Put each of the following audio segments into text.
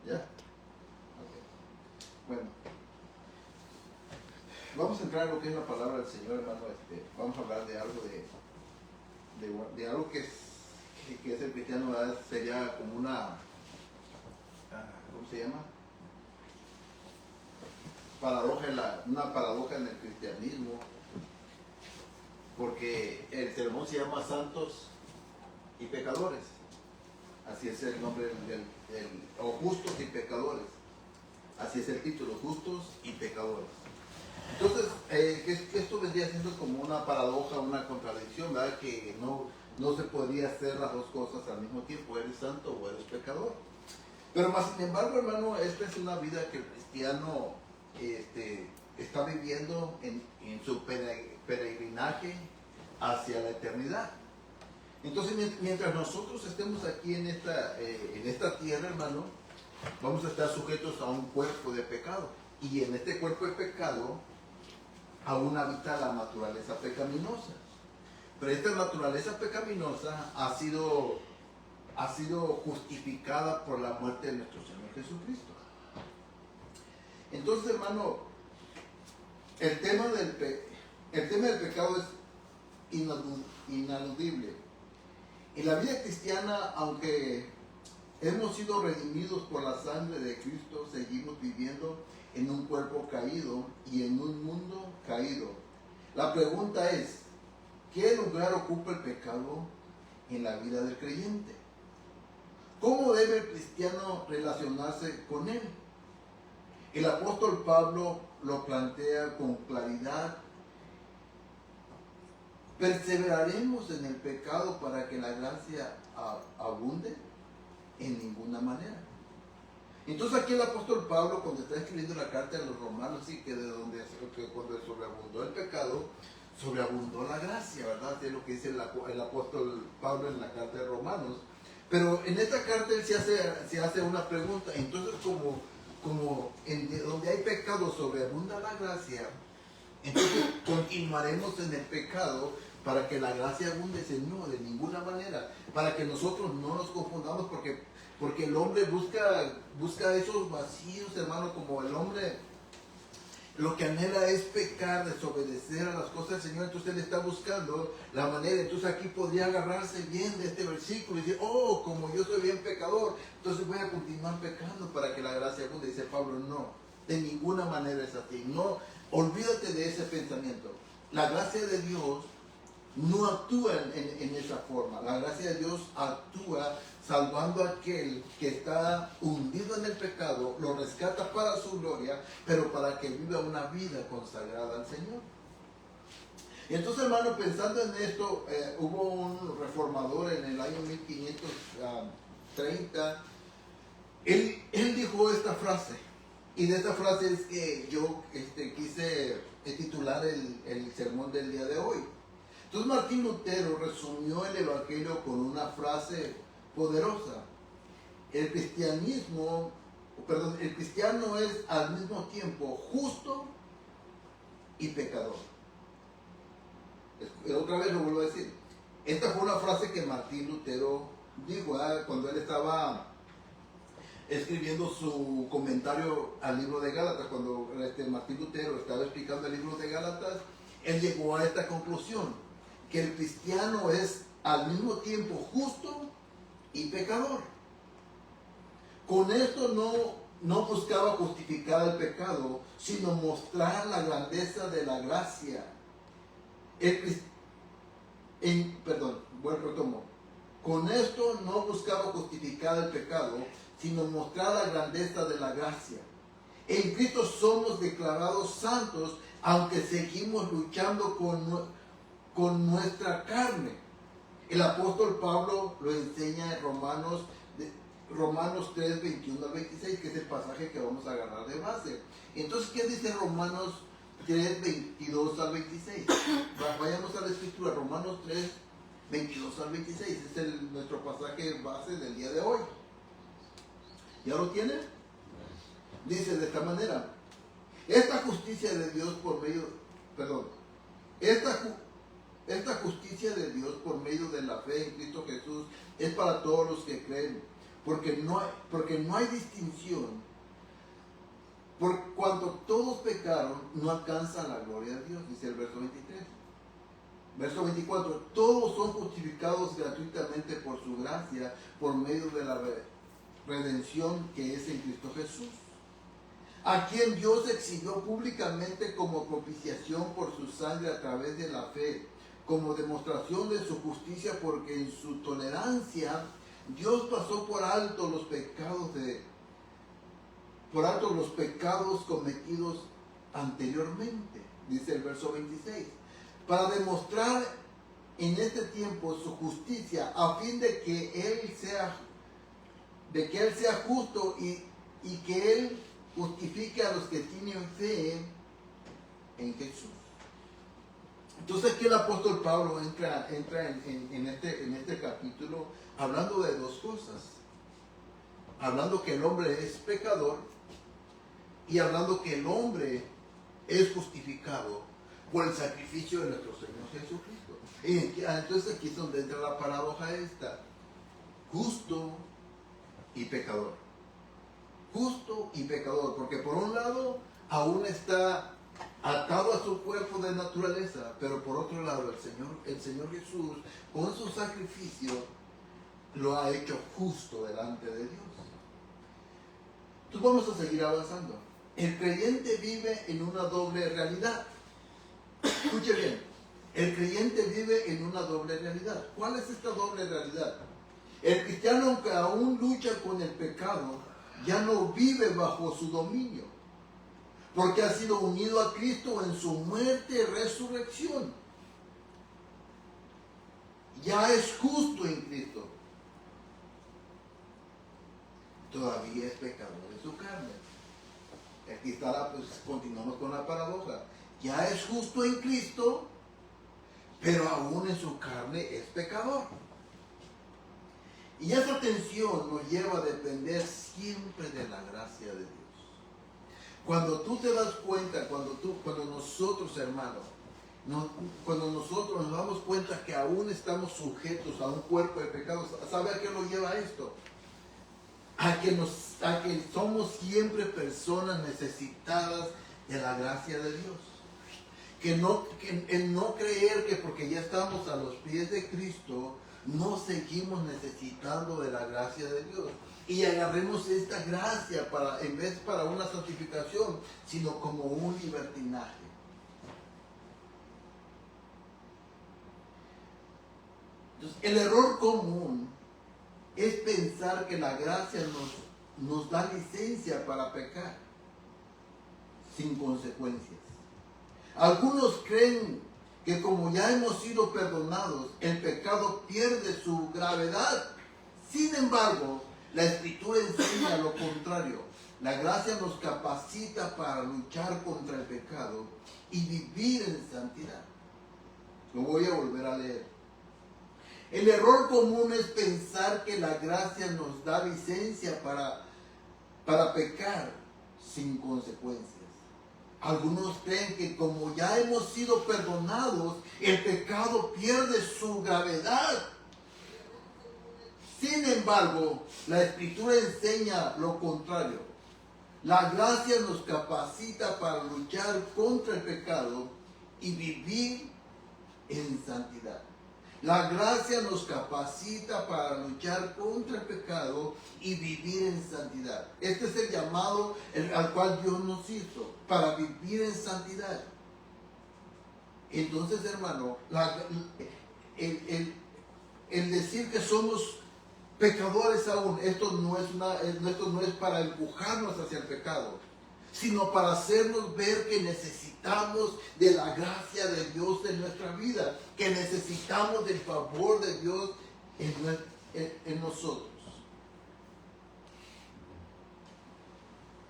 ¿Ya? Ok. Bueno, vamos a entrar en lo que es la palabra del Señor, hermano. Vamos a hablar de algo de algo que es el cristiano, ¿verdad? Sería como una, ¿cómo se llama? Una paradoja en el cristianismo, porque el sermón se llama Santos y Pecadores. Así es el nombre o Justos y Pecadores. Así es el título, Justos y Pecadores. Entonces, que esto vendría siendo como una paradoja, una contradicción, ¿verdad? Que no se podría hacer las dos cosas al mismo tiempo, eres santo o eres pecador. Pero más sin embargo, hermano, esta es una vida que el cristiano está viviendo en su peregrinaje hacia la eternidad. Entonces, mientras nosotros estemos aquí en esta tierra, hermano, vamos a estar sujetos a un cuerpo de pecado. Y en este cuerpo de pecado aún habita la naturaleza pecaminosa. Pero esta naturaleza pecaminosa ha sido justificada por la muerte de nuestro Señor Jesucristo. Entonces, hermano, el tema del pecado es inaludible. En la vida cristiana, aunque hemos sido redimidos por la sangre de Cristo, seguimos viviendo en un cuerpo caído y en un mundo caído. La pregunta es, ¿qué lugar ocupa el pecado en la vida del creyente? ¿Cómo debe el cristiano relacionarse con él? El apóstol Pablo lo plantea con claridad. ¿Perseveraremos en el pecado para que la gracia abunde? En ninguna manera. Entonces aquí el apóstol Pablo, cuando está escribiendo la carta a los romanos, sí, que cuando sobreabundó el pecado, sobreabundó la gracia, ¿verdad? Es lo que dice el apóstol Pablo en la carta de Romanos. Pero en esta carta él se hace una pregunta. Entonces, como donde hay pecado sobreabunda la gracia, entonces continuaremos en el pecado para que la gracia abunde. No, de ninguna manera. Para que nosotros no nos confundamos, porque el hombre busca esos vacíos, hermano, como el hombre lo que anhela es pecar, desobedecer a las cosas del Señor. Entonces él está buscando la manera. Entonces aquí podría agarrarse bien de este versículo y decir, oh, como yo soy bien pecador, entonces voy a continuar pecando para que la gracia abunde. Dice Pablo, no, de ninguna manera es así. No, olvídate de ese pensamiento. La gracia de Dios no actúa en esa forma. La gracia de Dios actúa salvando a aquel que está hundido en el pecado, lo rescata para su gloria, pero para que viva una vida consagrada al Señor. Y entonces, hermano, pensando en esto, hubo un reformador en el año 1530. Él dijo esta frase, y de esta frase es que yo quise titular el sermón del día de hoy. Entonces Martín Lutero resumió el Evangelio con una frase poderosa. El cristiano es al mismo tiempo justo y pecador. Otra vez lo vuelvo a decir. Esta fue una frase que Martín Lutero dijo cuando él estaba escribiendo su comentario al libro de Gálatas. Cuando Martín Lutero estaba explicando el libro de Gálatas, él llegó a esta conclusión, que el cristiano es al mismo tiempo justo y pecador. Con esto no buscaba justificar el pecado, sino mostrar la grandeza de la gracia. Con esto no buscaba justificar el pecado, sino mostrar la grandeza de la gracia. En Cristo somos declarados santos, aunque seguimos luchando con nuestra carne. El apóstol Pablo lo enseña en Romanos 3, 21 al 26, que es el pasaje que vamos a agarrar de base. Entonces, ¿qué dice Romanos 3, 22 al 26? Vayamos a la escritura, Romanos 3, 22 al 26. Es nuestro pasaje base del día de hoy. ¿Ya lo tienen? Dice de esta manera: esta justicia de Dios por medio de la fe en Cristo Jesús es para todos los que creen, porque no hay distinción. Por cuanto todos pecaron, no alcanzan la gloria de Dios, dice el verso 23. Verso 24, todos son justificados gratuitamente por su gracia, por medio de la redención que es en Cristo Jesús, a quien Dios exhibió públicamente como propiciación por su sangre a través de la fe, como demostración de su justicia, porque en su tolerancia Dios pasó por alto los pecados cometidos anteriormente, dice el verso 26, para demostrar en este tiempo su justicia, a fin de que Él sea justo y que Él justifique a los que tienen fe en Jesús. Entonces aquí el apóstol Pablo entra en este capítulo hablando de dos cosas. Hablando que el hombre es pecador y hablando que el hombre es justificado por el sacrificio de nuestro Señor Jesucristo. Entonces aquí es donde entra la paradoja esta: justo y pecador. Justo y pecador, porque por un lado aún está atado a su cuerpo de naturaleza, pero por otro lado el Señor Jesús con su sacrificio lo ha hecho justo delante de Dios. Entonces vamos a seguir avanzando. El creyente vive en una doble realidad. Escuche bien, el creyente vive en una doble realidad. ¿Cuál es esta doble realidad? El cristiano, aunque aún lucha con el pecado, ya no vive bajo su dominio, porque ha sido unido a Cristo en su muerte y resurrección. Ya es justo en Cristo. Todavía es pecador de su carne. Aquí está continuamos con la paradoja. Ya es justo en Cristo, pero aún en su carne es pecador. Y esa tensión nos lleva a depender siempre de la gracia de Dios. Cuando tú te das cuenta, cuando nosotros, hermanos, cuando nosotros nos damos cuenta que aún estamos sujetos a un cuerpo de pecados, ¿sabe a qué nos lleva esto? A que somos siempre personas necesitadas de la gracia de Dios. El no creer que porque ya estamos a los pies de Cristo, no seguimos necesitando de la gracia de Dios. Y agarremos esta gracia en vez para una santificación, sino como un libertinaje. Entonces, el error común es pensar que la gracia nos da licencia para pecar sin consecuencias. Algunos creen que como ya hemos sido perdonados, el pecado pierde su gravedad. Sin embargo, la Escritura enseña lo contrario. La gracia nos capacita para luchar contra el pecado y vivir en santidad. Lo voy a volver a leer. El error común es pensar que la gracia nos da licencia para pecar sin consecuencias. Algunos creen que como ya hemos sido perdonados, el pecado pierde su gravedad. Sin embargo, la Escritura enseña lo contrario. La gracia nos capacita para luchar contra el pecado y vivir en santidad. La gracia nos capacita para luchar contra el pecado y vivir en santidad. Este es el llamado al cual Dios nos hizo, para vivir en santidad. Entonces, hermano, el decir que somos pecadores aún, esto no es para empujarnos hacia el pecado, sino para hacernos ver que necesitamos de la gracia de Dios en nuestra vida, que necesitamos del favor de Dios en nosotros.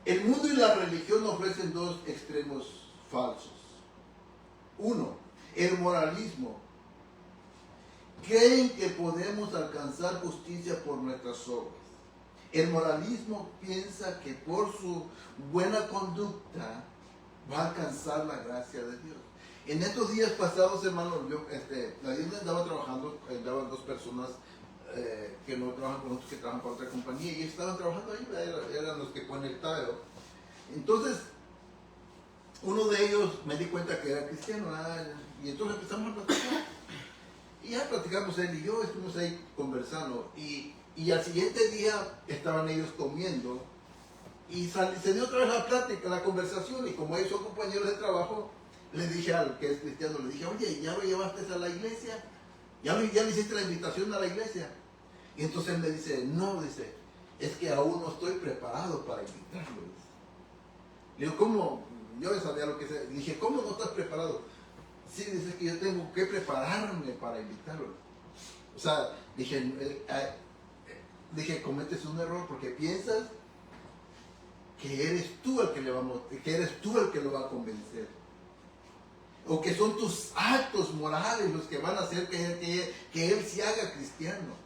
El mundo y la religión ofrecen dos extremos falsos. Uno, el moralismo. Creen que podemos alcanzar justicia por nuestras obras. El moralismo piensa que por su buena conducta va a alcanzar la gracia de Dios. En estos días pasados, hermanos, yo andaba trabajando, andaban dos personas que no trabajan con nosotros, que trabajan para otra compañía, y estaban trabajando ahí, eran los que conectaron. Entonces, uno de ellos me di cuenta que era cristiano, y entonces empezamos a platicar. Y ya platicamos él y yo, estuvimos ahí conversando. Y al siguiente día estaban ellos comiendo. Y se dio otra vez la plática, la conversación. Y como ellos son compañeros de trabajo, le dije al que es cristiano, le dije, oye, ¿ya lo llevaste a la iglesia? ¿Ya le hiciste la invitación a la iglesia? Y entonces él me dice, no, dice, es que aún no estoy preparado para invitarlo. Le digo, ¿cómo? Yo ya sabía lo que sea. Le dije, ¿cómo no estás preparado? Sí, dice que yo tengo que prepararme para invitarlo. O sea, dije, cometes un error porque piensas que eres tú el que lo va a convencer. O que son tus actos morales los que van a hacer que él se haga cristiano.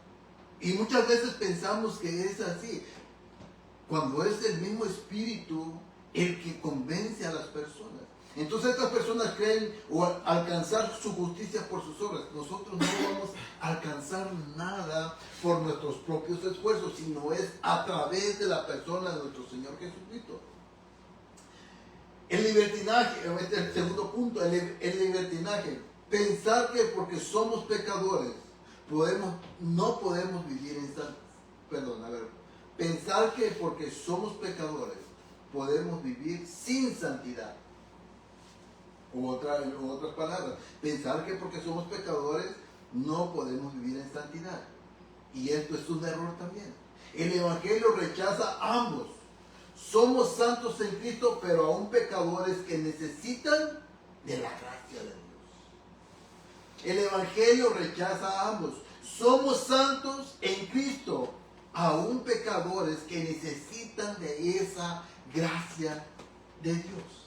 Y muchas veces pensamos que es así, cuando es el mismo Espíritu el que convence a las personas. Entonces estas personas creen o alcanzar su justicia por sus obras. Nosotros no vamos a alcanzar nada por nuestros propios esfuerzos, sino es a través de la persona de nuestro Señor Jesucristo. El libertinaje, este es el segundo punto, el libertinaje. Pensar que porque somos pecadores no podemos vivir en santidad. Pensar que porque somos pecadores podemos vivir sin santidad. En otras palabras, pensar que porque somos pecadores no podemos vivir en santidad. Y esto es un error también. El Evangelio rechaza ambos. Somos santos en Cristo, pero aún pecadores que necesitan de la gracia de Dios. El Evangelio rechaza a ambos. Somos santos en Cristo, aún pecadores que necesitan de esa gracia de Dios.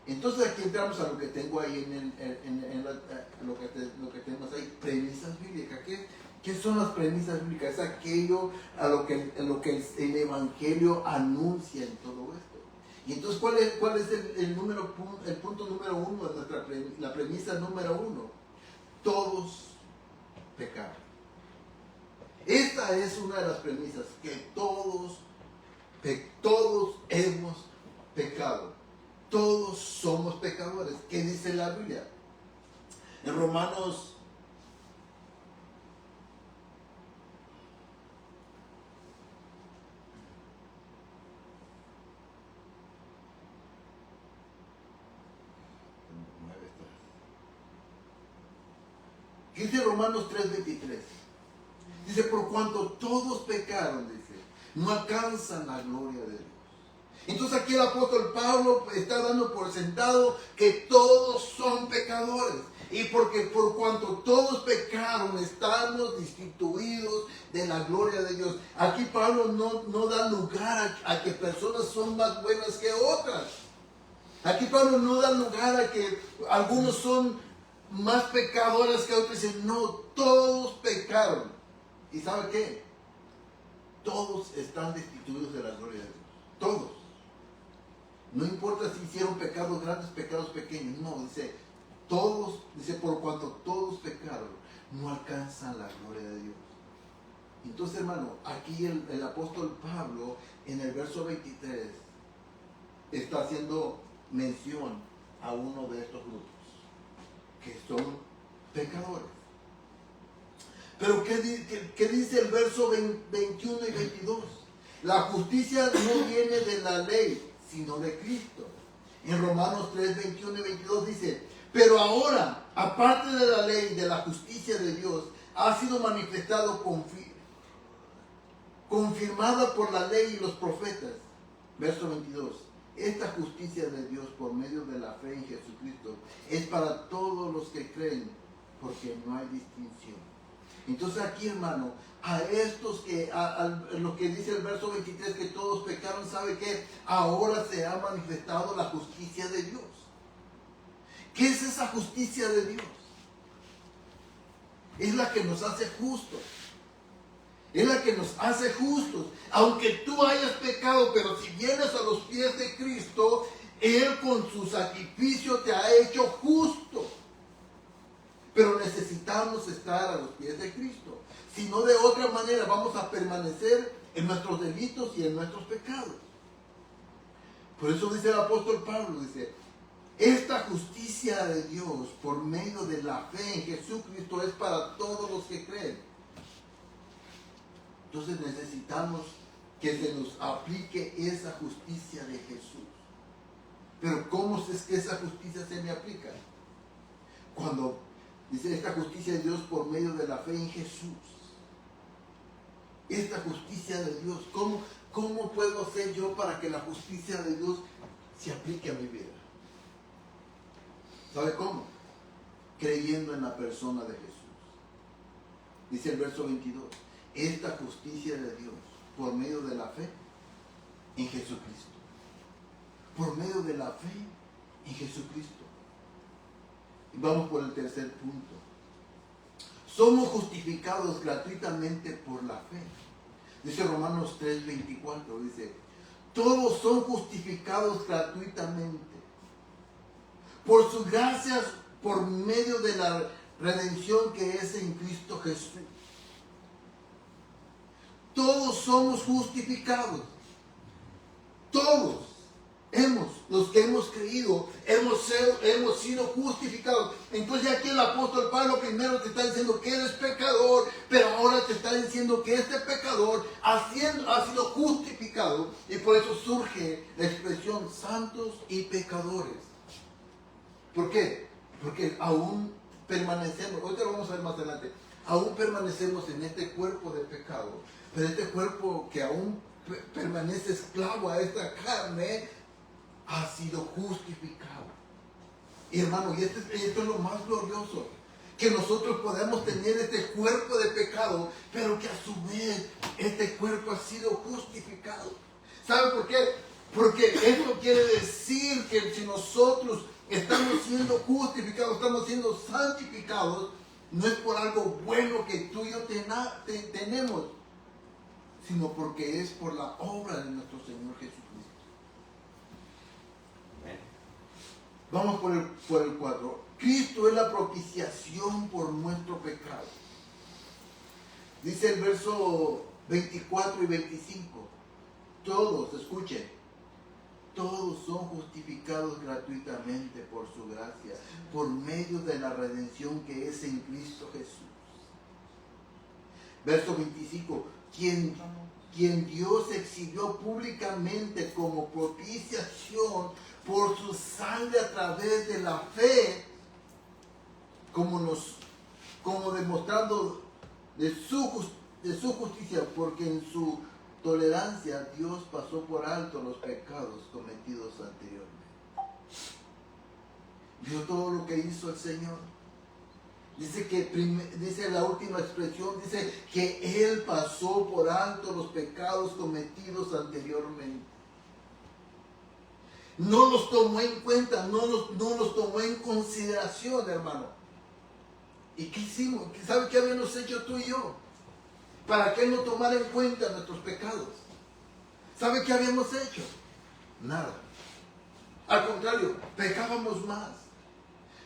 Entonces aquí entramos a lo que tengo ahí lo que tenemos ahí, premisas bíblicas. ¿Qué son las premisas bíblicas? Es aquello a lo que el Evangelio anuncia en todo esto. Y entonces, ¿cuál es el punto número uno de la premisa número uno? Todos pecaron. Esta es una de las premisas, que todos hemos pecado. Todos somos pecadores. ¿Qué dice la Biblia? En Romanos 3:23. Dice, por cuanto todos pecaron, dice, no alcanzan la gloria de Dios. Entonces aquí el apóstol Pablo está dando por sentado que todos son pecadores. Y porque por cuanto todos pecaron, estamos destituidos de la gloria de Dios. Aquí Pablo no da lugar a que personas son más buenas que otras. Aquí Pablo no da lugar a que algunos son más pecadores que otros. Dice, no, todos pecaron. ¿Y sabe qué? Todos están destituidos de la gloria de Dios. Todos. No importa si hicieron pecados grandes, pecados pequeños. No, dice, todos, dice, por cuanto todos pecaron, no alcanzan la gloria de Dios. Entonces, hermano, aquí el apóstol Pablo, en el verso 23, está haciendo mención a uno de estos grupos, que son pecadores. Pero ¿qué dice el verso 21 y 22? La justicia no viene de la ley, sino de Cristo. En Romanos 3, 21 y 22 dice, pero ahora, aparte de la ley, de la justicia de Dios, ha sido manifestado, confirmada por la ley y los profetas. Verso 22. Esta justicia de Dios por medio de la fe en Jesucristo es para todos los que creen, porque no hay distinción. Entonces aquí, hermano, a estos lo que dice el verso 23, que todos pecaron, ¿sabe qué? Ahora se ha manifestado la justicia de Dios. ¿Qué es esa justicia de Dios? Es la que nos hace justos. Es la que nos hace justos. Aunque tú hayas pecado, pero si vienes a los pies de Cristo, Él con su sacrificio te ha hecho justo. pero necesitamos estar a los pies de Cristo. Si no, de otra manera vamos a permanecer en nuestros delitos y en nuestros pecados. Por eso dice el apóstol Pablo, dice, esta justicia de Dios por medio de la fe en Jesucristo es para todos los que creen. Entonces necesitamos que se nos aplique esa justicia de Jesús. Pero ¿cómo es que esa justicia se me aplica? Cuando dice esta justicia de Dios por medio de la fe en Jesús. Esta justicia de Dios, ¿cómo puedo hacer yo para que la justicia de Dios se aplique a mi vida? ¿Sabe cómo? Creyendo en la persona de Jesús. Dice el verso 22, esta justicia de Dios por medio de la fe en Jesucristo. Por medio de la fe en Jesucristo. Y vamos por el tercer punto. Somos justificados gratuitamente por la fe. Dice Romanos 3:24, dice, todos son justificados gratuitamente por sus gracias por medio de la redención que es en Cristo Jesús. Todos somos justificados. Todos. Los que hemos creído, hemos sido justificados. Entonces aquí el apóstol Pablo primero te está diciendo que eres pecador, pero ahora te está diciendo que este pecador ha sido justificado, y por eso surge la expresión santos y pecadores. ¿Por qué? Porque aún permanecemos, ahorita lo vamos a ver más adelante, aún permanecemos en este cuerpo de pecado, pero este cuerpo que aún permanece esclavo a esta carne, ha sido justificado. Y hermano, y esto es lo más glorioso, que nosotros podamos tener este cuerpo de pecado, pero que a su vez este cuerpo ha sido justificado. ¿Sabe por qué? Porque esto quiere decir que si nosotros estamos siendo justificados, estamos siendo santificados, no es por algo bueno que tú y yo tenemos, sino porque es por la obra de nuestro Señor Jesucristo. Vamos por el 4. Cristo es la propiciación por nuestro pecado. Dice el verso 24 y 25. Todos, escuchen, todos son justificados gratuitamente por su gracia, por medio de la redención que es en Cristo Jesús. Verso 25. Quien Dios exhibió públicamente como propiciación por su sangre a través de la fe, como demostrando de su justicia, porque en su tolerancia Dios pasó por alto los pecados cometidos anteriormente. ¿Vio todo lo que hizo el Señor? Dice la última expresión, dice que Él pasó por alto los pecados cometidos anteriormente. No los tomó en cuenta, no los tomó en consideración, hermano. ¿Y qué hicimos? ¿Sabe qué habíamos hecho tú y yo? Para que Él no tomara en cuenta nuestros pecados. ¿Sabe qué habíamos hecho? Nada. Al contrario, pecábamos más.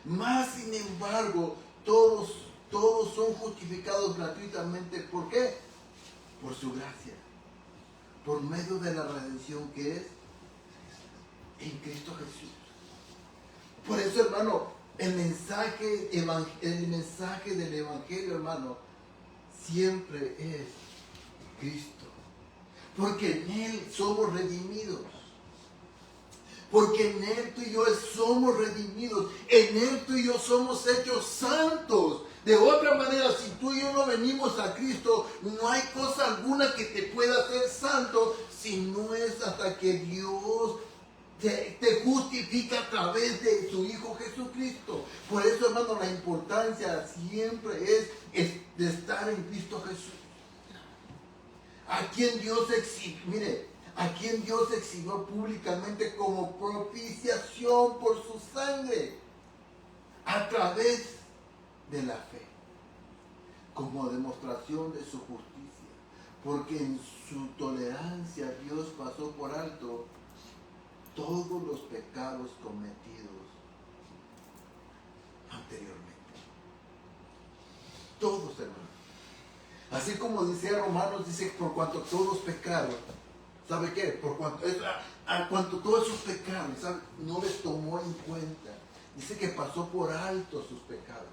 Más sin embargo, todos son justificados gratuitamente. ¿Por qué? Por su gracia. Por medio de la redención que es en Cristo Jesús. Por eso, hermano, el mensaje del Evangelio, hermano, siempre es Cristo. Porque en Él somos redimidos. Porque en Él tú y yo somos redimidos. En Él tú y yo somos hechos santos. De otra manera, si tú y yo no venimos a Cristo, no hay cosa alguna que te pueda hacer santo, si no es hasta que Dios te justifica a través de su Hijo Jesucristo. Por eso, hermano, la importancia siempre es de estar en Cristo Jesús. A quien Dios exhibió públicamente como propiciación por su sangre, a través de la fe, como demostración de su justicia, porque en su tolerancia Dios pasó por alto todos los pecados cometidos anteriormente. Todos, hermano. Así como dice Romanos, dice, por cuanto todos pecaron, ¿sabe qué? Por cuanto, a cuanto todos esos pecados, ¿sabe? No les tomó en cuenta. Dice que pasó por alto sus pecados.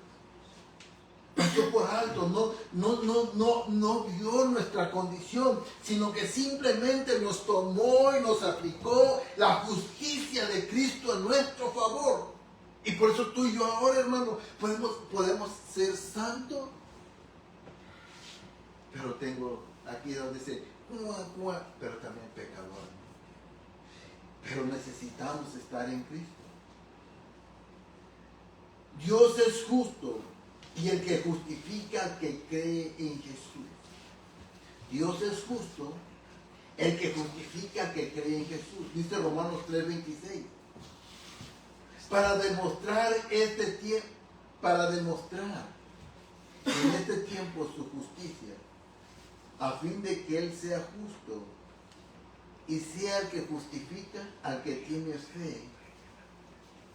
Pasó por alto, no vio nuestra condición, sino que simplemente nos tomó y nos aplicó la justicia de Cristo a nuestro favor. Y por eso tú y yo ahora, hermano, podemos ser santos. Pero tengo aquí donde dice, pero también pecador. Pero necesitamos estar en Cristo. Dios es justo y el que justifica al que cree en Jesús. Dios es justo, el que justifica al que cree en Jesús. Dice Romanos 3:26. Para demostrar en este tiempo su justicia, a fin de que Él sea justo y sea el que justifica al que tiene fe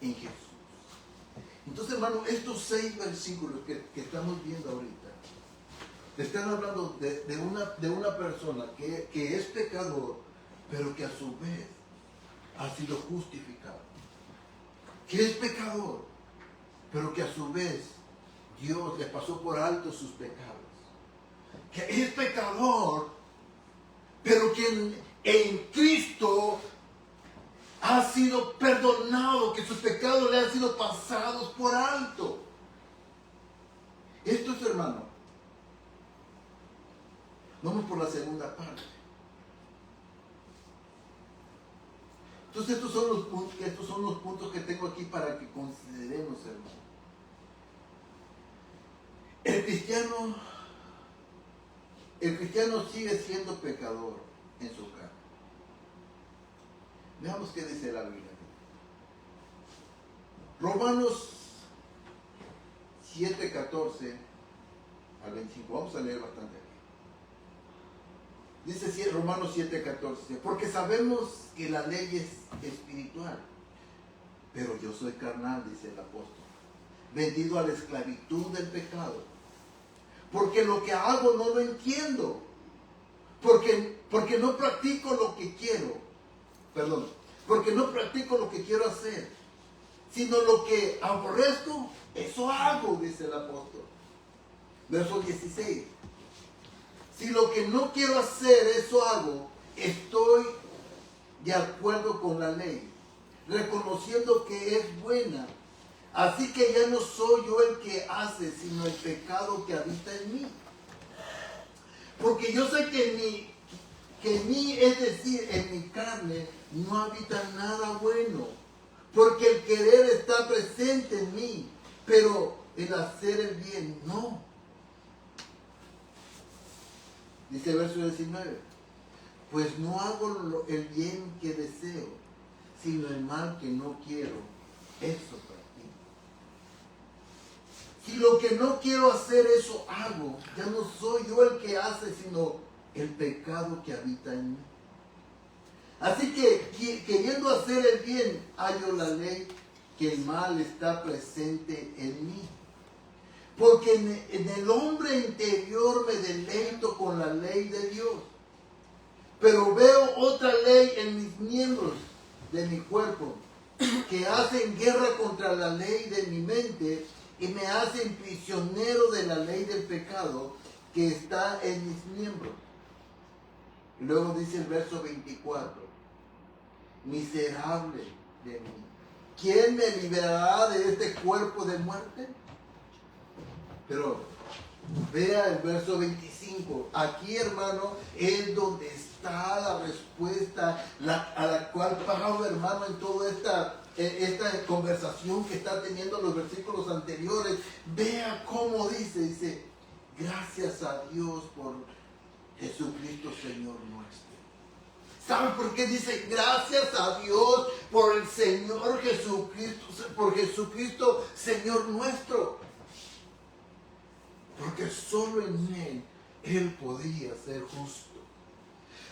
en Jesús. Entonces, hermano, estos 6 versículos que estamos viendo ahorita, le están hablando de una persona que es pecador, pero que a su vez ha sido justificado. Que es pecador, pero que a su vez Dios le pasó por alto sus pecados. Que es pecador, pero que en Cristo ha sido perdonado, que sus pecados le han sido pasados por alto. Esto es, hermano. Vamos por la segunda parte. Entonces estos son los puntos que tengo aquí para que consideremos, hermano. El cristiano sigue siendo pecador en su carne. Veamos qué dice la Biblia. Romanos 7:14 al 25. Vamos a leer bastante aquí. Dice Romanos 7:14. Porque sabemos que la ley es espiritual, pero yo soy carnal, dice el apóstol, vendido a la esclavitud del pecado. Porque lo que hago no lo entiendo. Porque no practico lo que quiero. Porque no practico lo que quiero hacer, sino lo que aborrezco, eso hago, dice el apóstol. Verso 16. Si lo que no quiero hacer, eso hago, estoy de acuerdo con la ley, reconociendo que es buena. Así que ya no soy yo el que hace, sino el pecado que habita en mí. Porque yo sé que en mí, es decir, en mi carne, no habita nada bueno. Porque el querer está presente en mí, pero el hacer el bien no. Dice el verso 19. Pues no hago el bien que deseo, sino el mal que no quiero. Eso practico. Si lo que no quiero hacer, eso hago, ya no soy yo el que hace, sino el pecado que habita en mí. Así que, queriendo hacer el bien, hallo la ley, que el mal está presente en mí. Porque en el hombre interior me deleito con la ley de Dios. Pero veo otra ley en mis miembros de mi cuerpo, que hacen guerra contra la ley de mi mente y me hacen prisionero de la ley del pecado que está en mis miembros. Y luego dice el verso 24. Miserable de mí, ¿quién me librará de este cuerpo de muerte? Pero vea el verso 25. Aquí, hermano, es donde está la respuesta a la cual Pablo, hermano, en toda esta conversación que está teniendo los versículos anteriores, vea cómo dice, gracias a Dios por Jesucristo, Señor nuestro. ¿Sabe por qué dice gracias a Dios por el Señor Jesucristo, por Jesucristo, Señor nuestro? Porque solo en Él podía ser justo.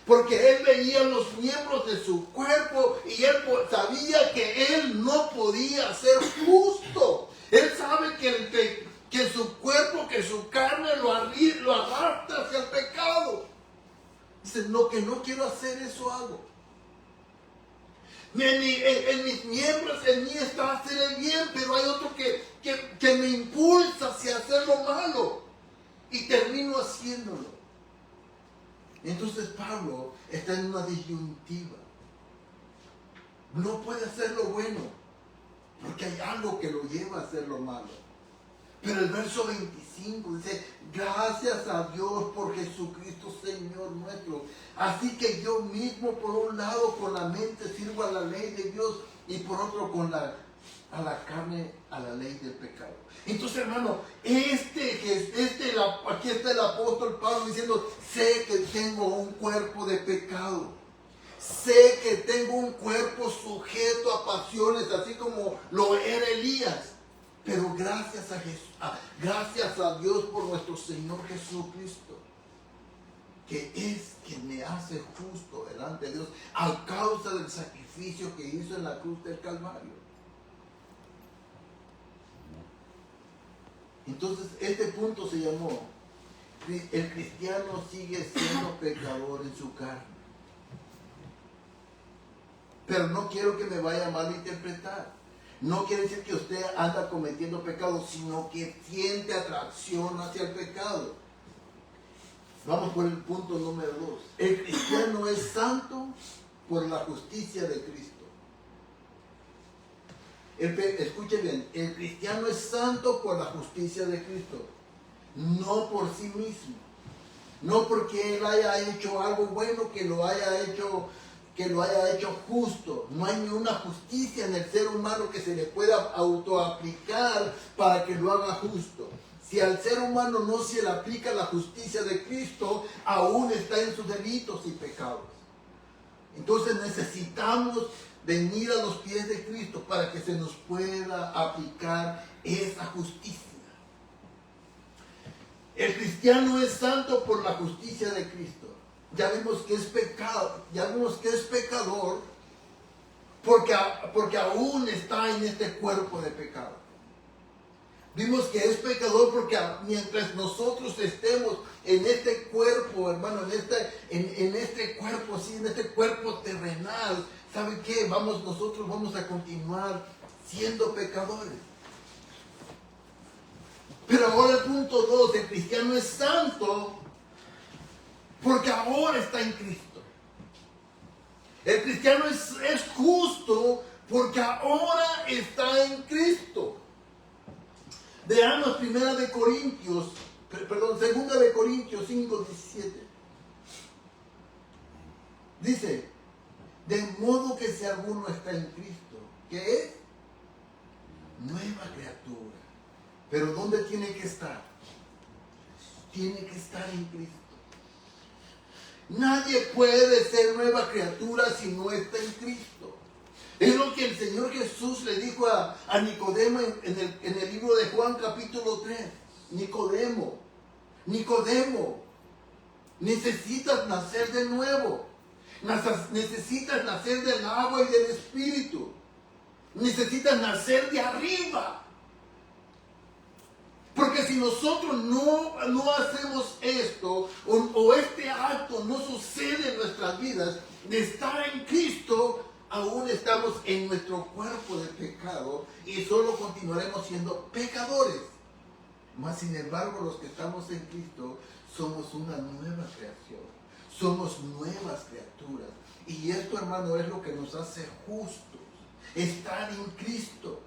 Porque Él veía los miembros de su cuerpo y Él sabía que Él no podía ser justo. Él sabe que su cuerpo, que su carne lo arrastra hacia el pecado. Dice, no, que no quiero hacer eso, hago. En mis miembros, en mí está hacer el bien, pero hay otro que me impulsa hacia hacer lo malo. Y termino haciéndolo. Entonces Pablo está en una disyuntiva. No puede hacer lo bueno, porque hay algo que lo lleva a hacer lo malo. Pero el verso 25 dice, gracias a Dios por Jesucristo Señor nuestro. Así que yo mismo, por un lado, con la mente sirvo a la ley de Dios, y por otro, a la carne, a la ley del pecado. Entonces, hermano, aquí está el apóstol Pablo diciendo, sé que tengo un cuerpo de pecado. Sé que tengo un cuerpo sujeto a pasiones, así como lo era Elías. Pero gracias a Dios por nuestro Señor Jesucristo, que es quien me hace justo delante de Dios a causa del sacrificio que hizo en la cruz del Calvario. Entonces, este punto se llamó, el cristiano sigue siendo pecador en su carne. Pero no quiero que me vaya a malinterpretar. No quiere decir que usted anda cometiendo pecado, sino que siente atracción hacia el pecado. Vamos por el punto número 2. El cristiano es santo por la justicia de Cristo. Escuche bien, el cristiano es santo por la justicia de Cristo, no por sí mismo. No porque él haya hecho algo bueno, que lo haya hecho justo. No hay ninguna justicia en el ser humano que se le pueda autoaplicar para que lo haga justo. Si al ser humano no se le aplica la justicia de Cristo, aún está en sus delitos y pecados. Entonces necesitamos venir a los pies de Cristo para que se nos pueda aplicar esa justicia. El cristiano es santo por la justicia de Cristo. Ya vimos que es pecado, ya vimos que es pecador porque aún está en este cuerpo de pecado. Vimos que es pecador porque mientras nosotros estemos en este cuerpo, hermano, en este cuerpo, sí, en este cuerpo terrenal, ¿sabe qué? Nosotros vamos a continuar siendo pecadores. Pero ahora el punto 2, el cristiano es santo porque ahora está en Cristo. El cristiano es justo porque ahora está en Cristo. Veamos 2 Corintios 5:17. Dice, de modo que si alguno está en Cristo, ¿qué es? Nueva criatura. Pero ¿dónde tiene que estar? Tiene que estar en Cristo. Nadie puede ser nueva criatura si no está en Cristo. Es lo que el Señor Jesús le dijo a Nicodemo en el libro de Juan capítulo 3. Nicodemo, necesitas nacer de nuevo. Necesitas nacer del agua y del Espíritu. Necesitas nacer de arriba. Porque si nosotros no hacemos esto, o este acto no sucede en nuestras vidas, de estar en Cristo, aún estamos en nuestro cuerpo de pecado y solo continuaremos siendo pecadores. Mas sin embargo, los que estamos en Cristo somos una nueva creación, somos nuevas criaturas. Y esto, hermano, es lo que nos hace justos, estar en Cristo.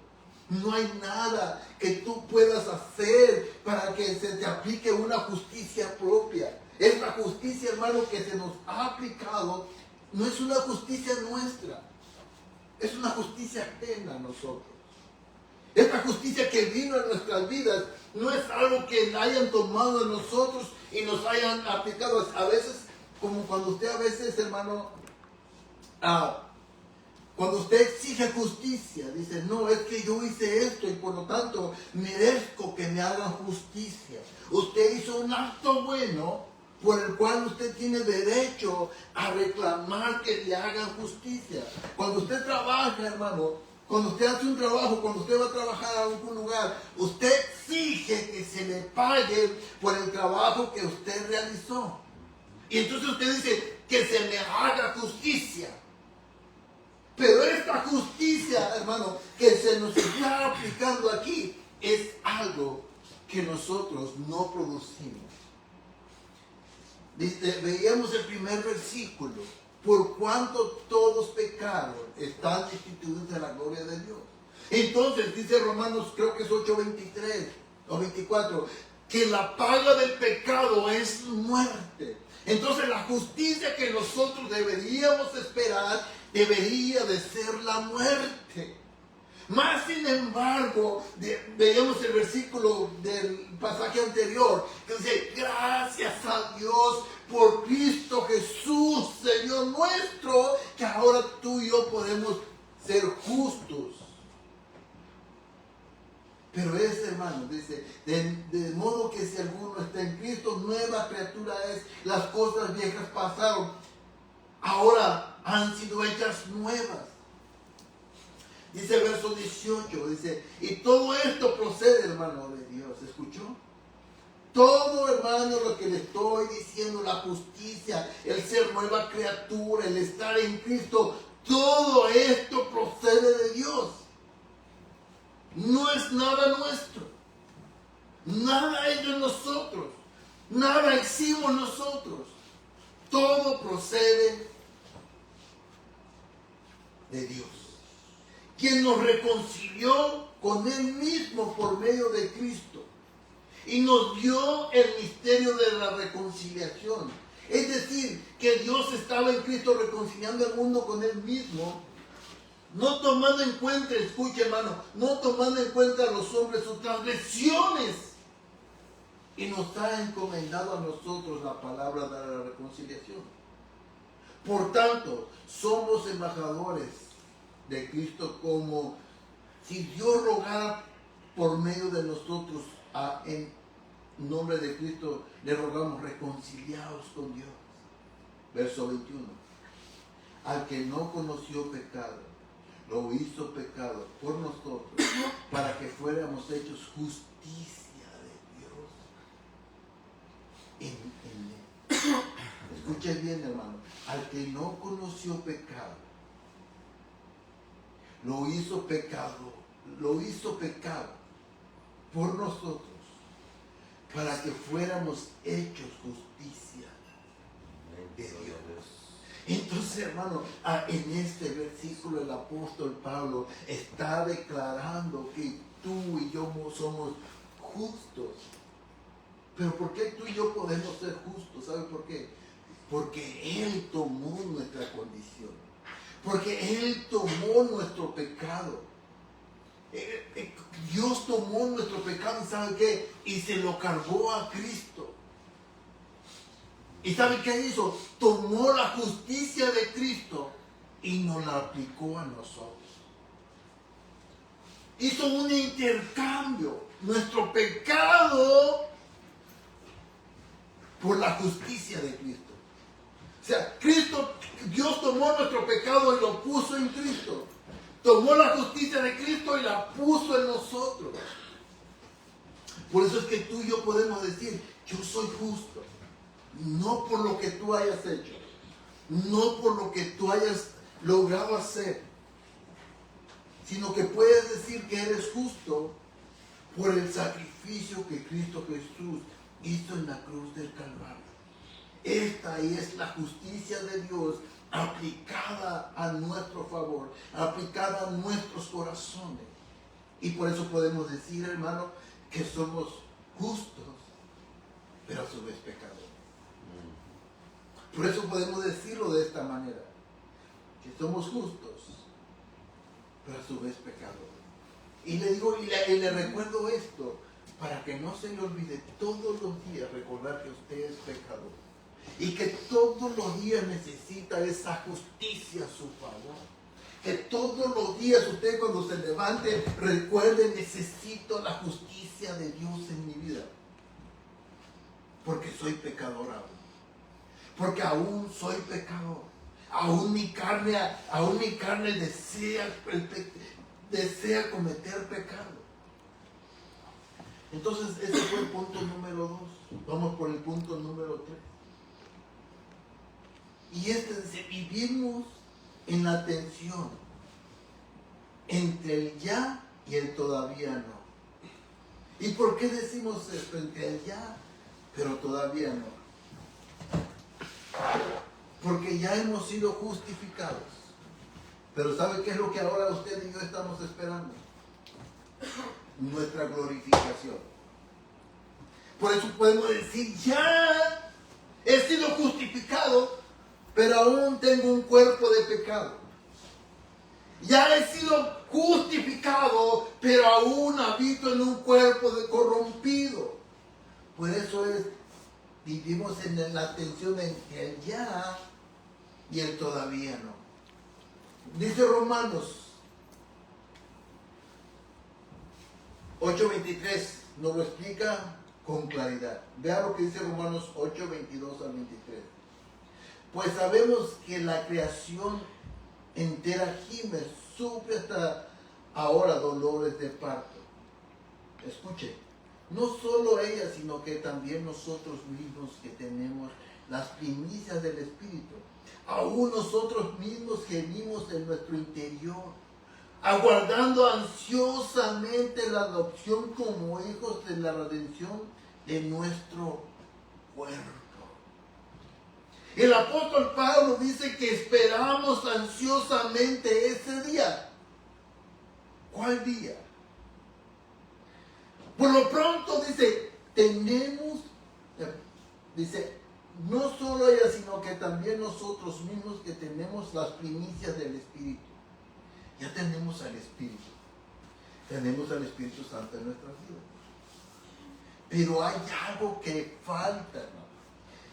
No hay nada que tú puedas hacer para que se te aplique una justicia propia. Es la justicia, hermano, que se nos ha aplicado. No es una justicia nuestra. Es una justicia ajena a nosotros. Esta justicia que vino en nuestras vidas no es algo que hayan tomado de nosotros y nos hayan aplicado. A veces, como cuando usted hermano, cuando usted exige justicia, dice, no, es que yo hice esto y por lo tanto merezco que me hagan justicia. Usted hizo un acto bueno por el cual usted tiene derecho a reclamar que le hagan justicia. Cuando usted trabaja, hermano, Cuando usted hace un trabajo, cuando usted va a trabajar a algún lugar, usted exige que se le pague por el trabajo que usted realizó. Y entonces usted dice que se me haga justicia. Pero esta justicia, hermano, que se nos está aplicando aquí, es algo que nosotros no producimos. Veíamos el primer versículo. Por cuanto todos pecaron, están destituidos de la gloria de Dios. Entonces dice Romanos, creo que es 8:23 o 24, que la paga del pecado es muerte. Entonces la justicia que nosotros deberíamos esperar debería de ser la muerte. Más sin embargo, veíamos el versículo del pasaje anterior, que dice, gracias a Dios por Cristo Jesús, Señor nuestro, que ahora tú y yo podemos ser justos. Pero hermano, dice, de modo que si alguno está en Cristo, nueva criatura es, las cosas viejas pasaron, ahora han sido hechas nuevas. Dice el verso 18, dice, y todo esto procede, hermano, de Dios. ¿Escuchó? Todo, hermano, lo que le estoy diciendo, la justicia, el ser nueva criatura, el estar en Cristo, todo esto procede de Dios. No es nada nuestro. Nada hay de nosotros. Nada hicimos nosotros. Todo procede de Dios, quien nos reconcilió con Él mismo por medio de Cristo y nos dio el misterio de la reconciliación. Es decir, que Dios estaba en Cristo reconciliando al mundo con Él mismo, no tomando en cuenta, escuche hermano, no tomando en cuenta a los hombres sus transgresiones, y nos ha encomendado a nosotros la palabra de la reconciliación. Por tanto, somos embajadores de Cristo, como si Dios rogara por medio de nosotros. En nombre de Cristo le rogamos, reconciliados con Dios. Verso 21. Al que no conoció pecado, lo hizo pecado por nosotros, para que fuéramos hechos justicia de Dios en él. Escuche bien, hermano. Al que no conoció pecado, lo hizo pecado por nosotros, para que fuéramos hechos justicia de Dios. Entonces, hermano, en este versículo el apóstol Pablo está declarando que tú y yo somos justos. Pero ¿por qué tú y yo podemos ser justos? ¿Sabe por qué? Porque Él tomó nuestra condición. Porque Él tomó nuestro pecado. Dios tomó nuestro pecado, ¿y sabe qué? Y se lo cargó a Cristo. ¿Y sabe qué hizo? Tomó la justicia de Cristo y nos la aplicó a nosotros. Hizo un intercambio. Nuestro pecado por la justicia de Cristo. O sea, Dios tomó nuestro pecado y lo puso en Cristo. Tomó la justicia de Cristo y la puso en nosotros. Por eso es que tú y yo podemos decir, yo soy justo. No por lo que tú hayas hecho, no por lo que tú hayas logrado hacer, sino que puedes decir que eres justo por el sacrificio que Cristo Jesús hizo en la cruz del Calvario. Esta es la justicia de Dios aplicada a nuestro favor, aplicada a nuestros corazones. Y por eso podemos decir, hermano, que somos justos, pero a su vez pecadores. Por eso podemos decirlo de esta manera, que somos justos, pero a su vez pecadores. Y le digo, y le recuerdo esto, para que no se le olvide todos los días recordar que usted es pecador. Y que todos los días necesita esa justicia a su favor. Que todos los días usted cuando se levante recuerde, necesito la justicia de Dios en mi vida. Porque soy pecador aún. Porque aún soy pecador. Aún mi carne desea desea cometer pecado. Entonces, ese fue el punto número 2. Vamos por el punto número 3. Y dice, vivimos en la tensión entre el ya y el todavía no. ¿Y por qué decimos esto? Entre el ya, pero todavía no. Porque ya hemos sido justificados. Pero ¿sabe qué es lo que ahora usted y yo estamos esperando? Nuestra glorificación. Por eso podemos decir, ya he sido justificado, pero aún tengo un cuerpo de pecado. Ya he sido justificado, pero aún habito en un cuerpo de corrompido. Por eso vivimos en la tensión entre el ya y el todavía no. Dice Romanos 8:23, nos lo explica con claridad. Vea lo que dice Romanos 8:22 al 23. Pues sabemos que la creación entera gime, sufre hasta ahora dolores de parto. Escuche, no solo ella, sino que también nosotros mismos que tenemos las primicias del Espíritu. Aún nosotros mismos gemimos en nuestro interior, aguardando ansiosamente la adopción como hijos de la redención de nuestro cuerpo. El apóstol Pablo dice que esperamos ansiosamente ese día. ¿Cuál día? Por lo pronto dice, no solo ella, sino que también nosotros mismos que tenemos las primicias del Espíritu. Ya tenemos al Espíritu. Tenemos al Espíritu Santo en nuestras vidas. Pero hay algo que falta, ¿no?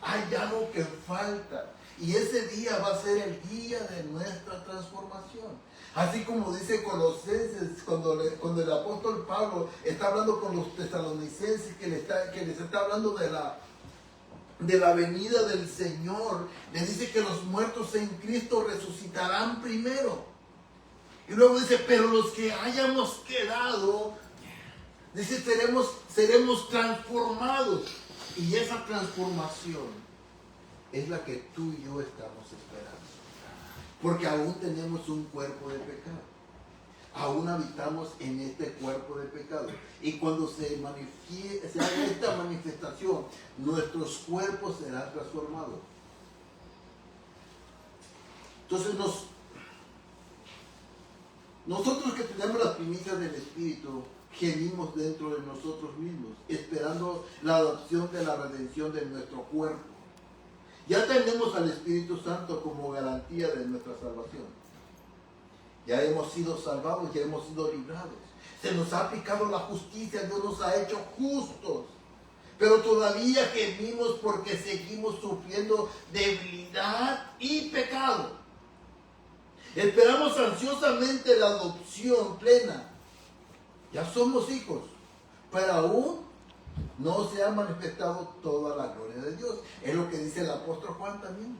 Hay algo que falta. Y ese día va a ser el día de nuestra transformación. Así como dice Colosenses, cuando el apóstol Pablo está hablando con los tesalonicenses, que les está hablando de la venida del Señor, les dice que los muertos en Cristo resucitarán primero. Y luego dice, pero los que hayamos quedado, dice, seremos transformados. Y esa transformación es la que tú y yo estamos esperando. Porque aún tenemos un cuerpo de pecado. Aún habitamos en este cuerpo de pecado. Y cuando se haga esta manifestación, nuestros cuerpos serán transformados. Entonces nosotros que tenemos las primicias del Espíritu, gemimos dentro de nosotros mismos, esperando la adopción de la redención de nuestro cuerpo. Ya tenemos al Espíritu Santo como garantía de nuestra salvación. Ya hemos sido salvados, ya hemos sido librados. Se nos ha aplicado la justicia, Dios nos ha hecho justos. Pero todavía gemimos porque seguimos sufriendo debilidad y pecado. Esperamos ansiosamente la adopción plena. Ya somos hijos, pero aún no se ha manifestado toda la gloria de Dios. Es lo que dice el apóstol Juan también.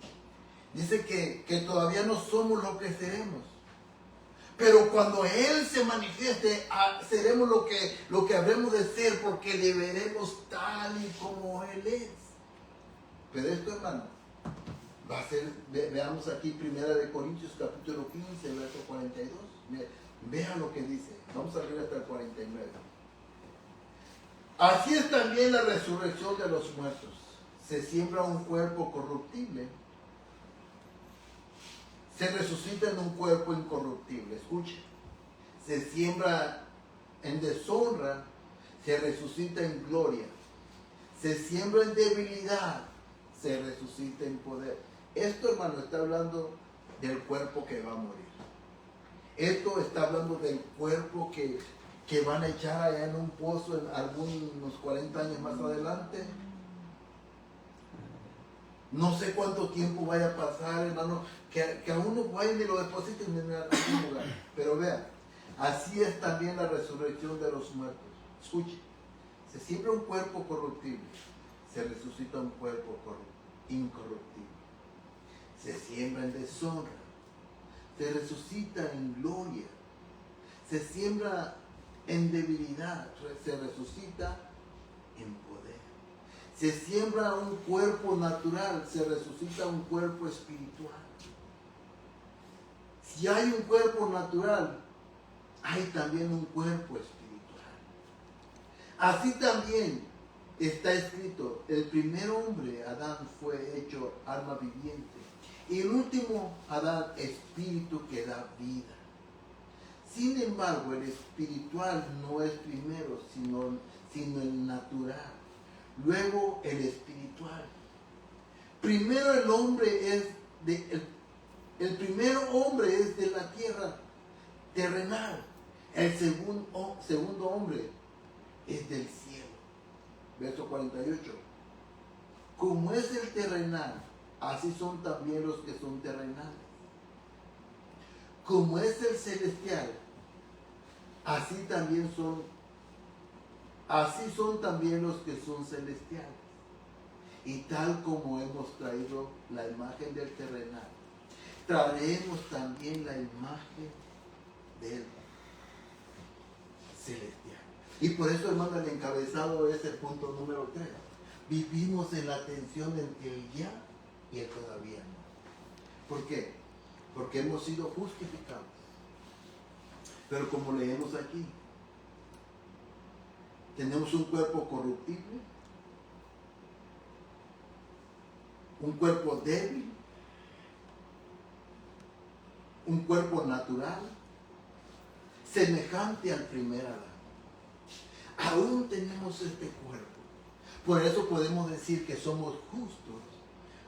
Dice que todavía no somos lo que seremos. Pero cuando Él se manifieste, seremos lo que habremos de ser, porque le veremos tal y como Él es. Pero esto, hermano, va a ser, veamos aquí 1 Corintios capítulo 15, verso 42. Vean lo que dice. Vamos a leer hasta el 49. Así es también la resurrección de los muertos. Se siembra un cuerpo corruptible, se resucita en un cuerpo incorruptible. Escuche, se siembra en deshonra, se resucita en gloria. Se siembra en debilidad, se resucita en poder. Esto, hermano, está hablando del cuerpo que va a morir. Esto está hablando del cuerpo que van a echar allá en un pozo en algunos 40 años más adelante. No sé cuánto tiempo vaya a pasar, hermano, que a uno vayan y lo depositen en algún lugar. Pero vean, así es también la resurrección de los muertos. Escuche, se siembra un cuerpo corruptible, se resucita un cuerpo incorruptible. Se siembra en deshonra, se resucita en gloria. se siembra en debilidad, se resucita en poder. Se siembra un cuerpo natural, se resucita un cuerpo espiritual. Si hay un cuerpo natural, hay también un cuerpo espiritual. Así también está escrito, el primer hombre, Adán, fue hecho alma viviente. Y el último, Adán, espíritu que da vida. Sin embargo, el espiritual no es primero, sino el natural. Luego el espiritual. Primero el hombre es el primer hombre es de la tierra terrenal. El segundo hombre es del cielo. Verso 48. Como es el terrenal, así son también los que son terrenales. Como es el celestial, así son también los que son celestiales. Y tal como hemos traído la imagen del terrenal, traeremos también la imagen del celestial. Y por eso, hermano, el encabezado es el punto número 3. Vivimos en la tensión entre el ya y el todavía no. ¿Por qué? Porque hemos sido justificados. Pero como leemos aquí, tenemos un cuerpo corruptible, un cuerpo débil, un cuerpo natural, semejante al primer Adán. Aún tenemos este cuerpo. Por eso podemos decir que somos justos,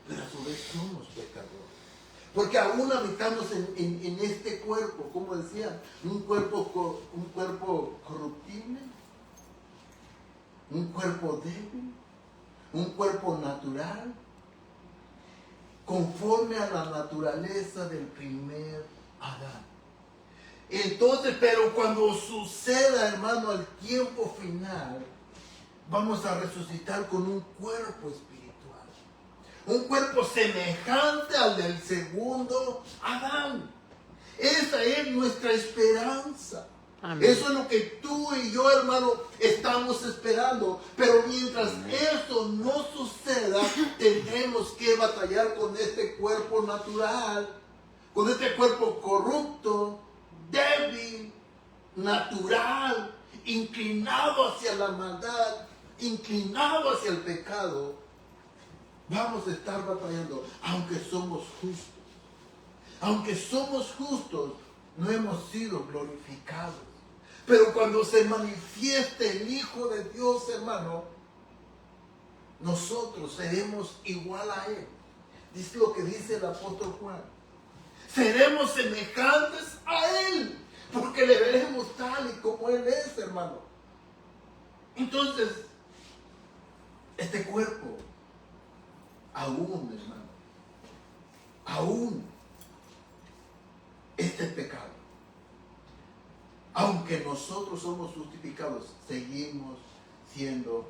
pero a su vez somos pecadores. Porque aún habitamos en este cuerpo, como decía, un cuerpo corruptible, un cuerpo débil, un cuerpo natural, conforme a la naturaleza del primer Adán. Entonces, pero cuando suceda, hermano, el tiempo final, vamos a resucitar con un cuerpo espiritual. Un cuerpo semejante al del segundo Adán. Esa es nuestra esperanza. Amén. Eso es lo que tú y yo, hermano, estamos esperando. Pero mientras eso no suceda, tendremos que batallar con este cuerpo natural, con este cuerpo corrupto, débil, natural, inclinado hacia la maldad, inclinado hacia el pecado. Vamos a estar batallando, aunque somos justos. Aunque somos justos, no hemos sido glorificados. Pero cuando se manifieste el Hijo de Dios, hermano, nosotros seremos igual a Él. Dice lo que dice el apóstol Juan. Seremos semejantes a Él, porque le veremos tal y como Él es, hermano. Entonces, este cuerpo, aún, hermano, aún este pecado, aunque nosotros somos justificados, seguimos siendo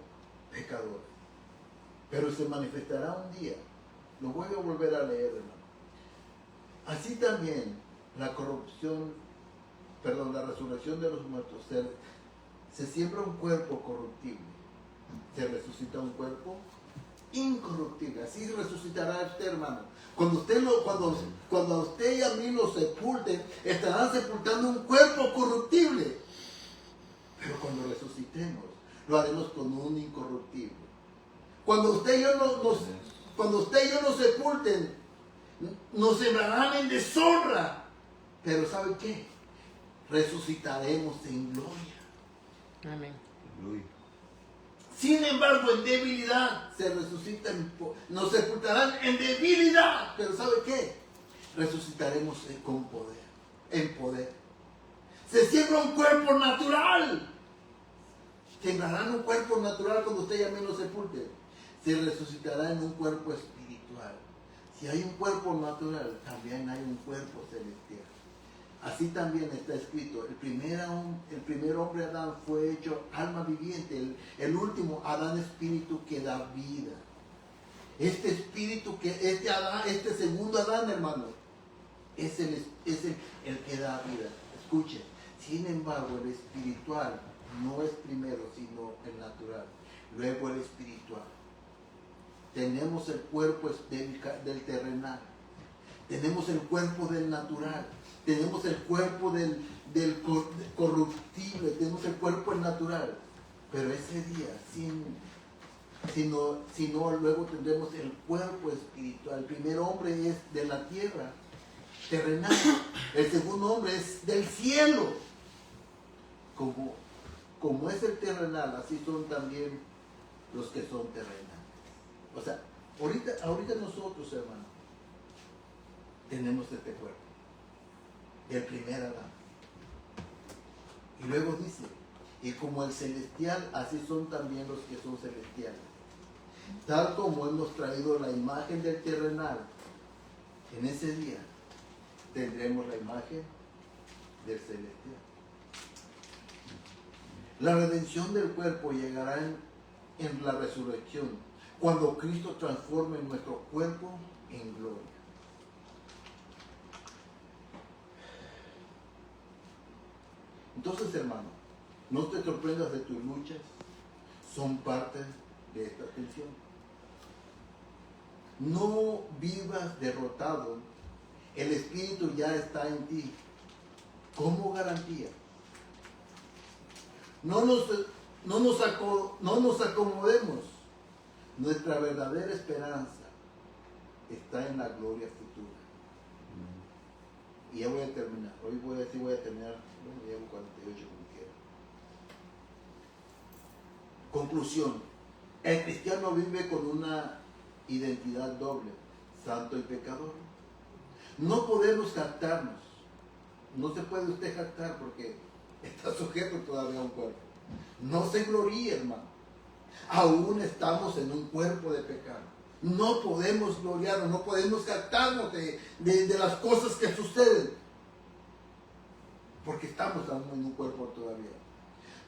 pecadores. Pero se manifestará un día, lo voy a volver a leer, hermano. Así también la resurrección de los muertos, se siembra un cuerpo corruptible, se resucita un cuerpo incorruptible. Así resucitará usted, hermano. Cuando a usted y a mí lo sepulten, estarán sepultando un cuerpo corruptible. Pero cuando resucitemos, lo haremos con un incorruptible. Cuando usted y yo nos sepulten, nos sembrarán en deshonra. Pero ¿sabe qué? Resucitaremos en gloria. Amén. Sin embargo, en debilidad se resucitan, nos sepultarán en debilidad. Pero ¿sabe qué? Resucitaremos con poder, en poder. Se siembra un cuerpo natural. Sembrarán un cuerpo natural cuando usted y a mí nos sepulte. Se resucitará en un cuerpo espiritual. Si hay un cuerpo natural, también hay un cuerpo celestial. Así también está escrito, el primer hombre Adán fue hecho alma viviente, el último Adán espíritu que da vida. Este espíritu, este segundo Adán, hermano, es el que da vida. Escuche, Sin embargo, el espiritual no es primero, sino el natural. Luego el espiritual. Tenemos el cuerpo del terrenal. Tenemos el cuerpo del natural. Tenemos el cuerpo del corruptible. Tenemos el cuerpo del natural. Pero ese día, si no, luego tendremos el cuerpo espiritual. El primer hombre es de la tierra, terrenal. El segundo hombre es del cielo. Como es el terrenal, así son también los que son terrenales. O sea, ahorita nosotros, hermano, tenemos este cuerpo, del primer Adán. Y luego dice, y como el celestial, así son también los que son celestiales. Tal como hemos traído la imagen del terrenal, en ese día tendremos la imagen del celestial. La redención del cuerpo llegará en la resurrección, cuando Cristo transforme nuestro cuerpo en gloria. Entonces, hermano, no te sorprendas de tus luchas, son parte de esta tensión. No vivas derrotado, el Espíritu ya está en ti. ¿Cómo garantía? No nos acomodemos. Nuestra verdadera esperanza está en la gloria futura. Y ya voy a terminar. Hoy voy a terminar. Bueno, llevo 48 como quiera. Conclusión. El cristiano vive con una identidad doble, santo y pecador. No podemos jactarnos. No se puede usted jactar porque está sujeto todavía a un cuerpo. No se gloríe, hermano. Aún estamos en un cuerpo de pecado. No podemos gloriarnos, no podemos jactarnos de las cosas que suceden. Porque estamos aún en un cuerpo todavía.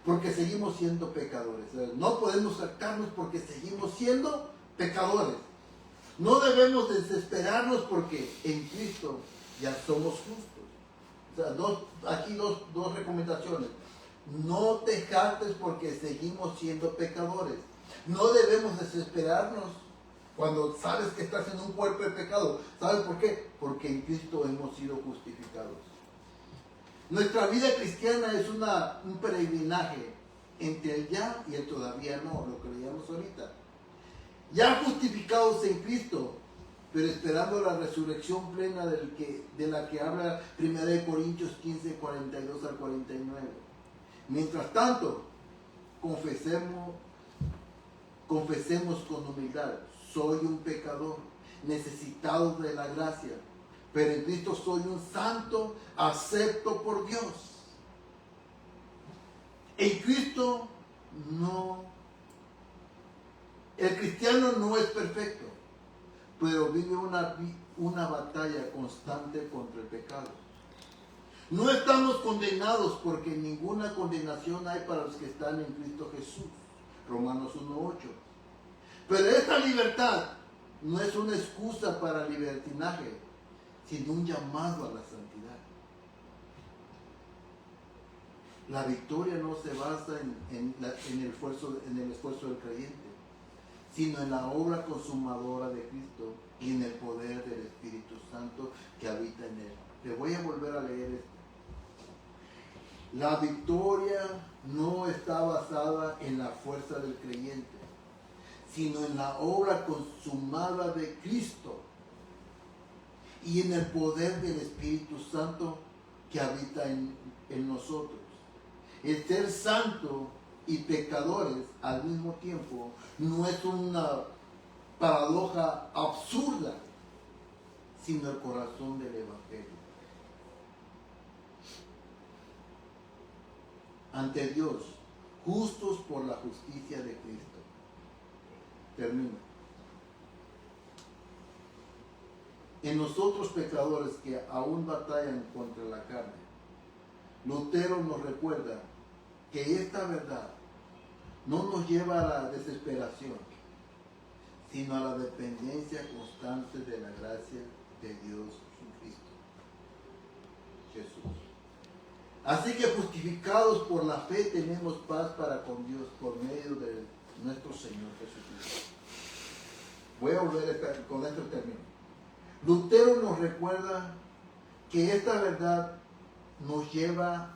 Porque seguimos siendo pecadores. No podemos jactarnos porque seguimos siendo pecadores. No debemos desesperarnos porque en Cristo ya somos justos. O sea, aquí dos recomendaciones. No te jactes porque seguimos siendo pecadores. No debemos desesperarnos cuando sabes que estás en un cuerpo de pecado. ¿Sabes por qué? Porque en Cristo hemos sido justificados. Nuestra vida cristiana es un peregrinaje entre el ya y el todavía no, lo que leíamos ahorita. Ya justificados en Cristo, pero esperando la resurrección plena de la que habla 1 Corintios 15, 42 al 49. Mientras tanto, confesemos con humildad, soy un pecador, necesitado de la gracia, pero en Cristo soy un santo, acepto por Dios. En Cristo el cristiano no es perfecto, pero vive una batalla constante contra el pecado. No estamos condenados porque ninguna condenación hay para los que están en Cristo Jesús. Romanos 1:8. Pero esta libertad no es una excusa para el libertinaje, sino un llamado a la santidad. La victoria no se basa en el esfuerzo del creyente, sino en la obra consumadora de Cristo y en el poder del Espíritu Santo que habita en él. Te voy a volver a leer esto. La victoria no está basada en la fuerza del creyente, sino en la obra consumada de Cristo y en el poder del Espíritu Santo que habita en nosotros. El ser santo y pecadores al mismo tiempo no es una paradoja absurda, sino el corazón del Evangelio. Ante Dios, justos por la justicia de Cristo. Termino. En nosotros pecadores que aún batallan contra la carne, Lutero nos recuerda que esta verdad no nos lleva a la desesperación, sino a la dependencia constante de la gracia de Dios en Cristo Jesús. Así que justificados por la fe tenemos paz para con Dios por medio de nuestro Señor Jesucristo. Voy a volver con este término. Lutero nos recuerda que esta verdad nos lleva,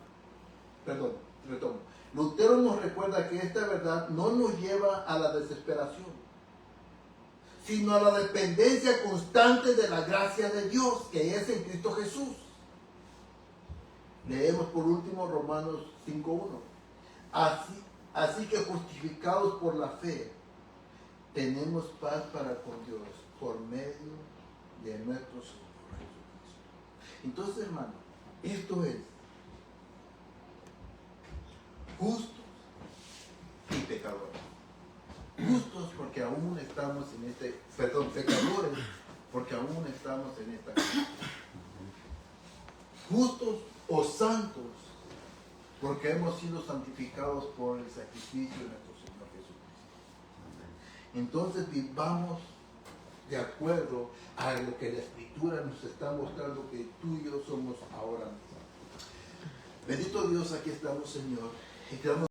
retomo. Lutero nos recuerda que esta verdad no nos lleva a la desesperación, sino a la dependencia constante de la gracia de Dios, que es en Cristo Jesús. Leemos por último Romanos 5:1. Así que justificados por la fe, tenemos paz para con Dios por medio de nuestro Señor Jesucristo. Entonces, hermano, esto es justos y pecadores. Justos porque aún estamos en pecadores porque aún estamos en esta vida. Justos o santos porque hemos sido santificados por el sacrificio de nuestro Señor Jesucristo. Entonces vivamos de acuerdo a lo que la Escritura nos está mostrando que tú y yo somos ahora mismo. Bendito Dios, aquí estamos, Señor, y te damos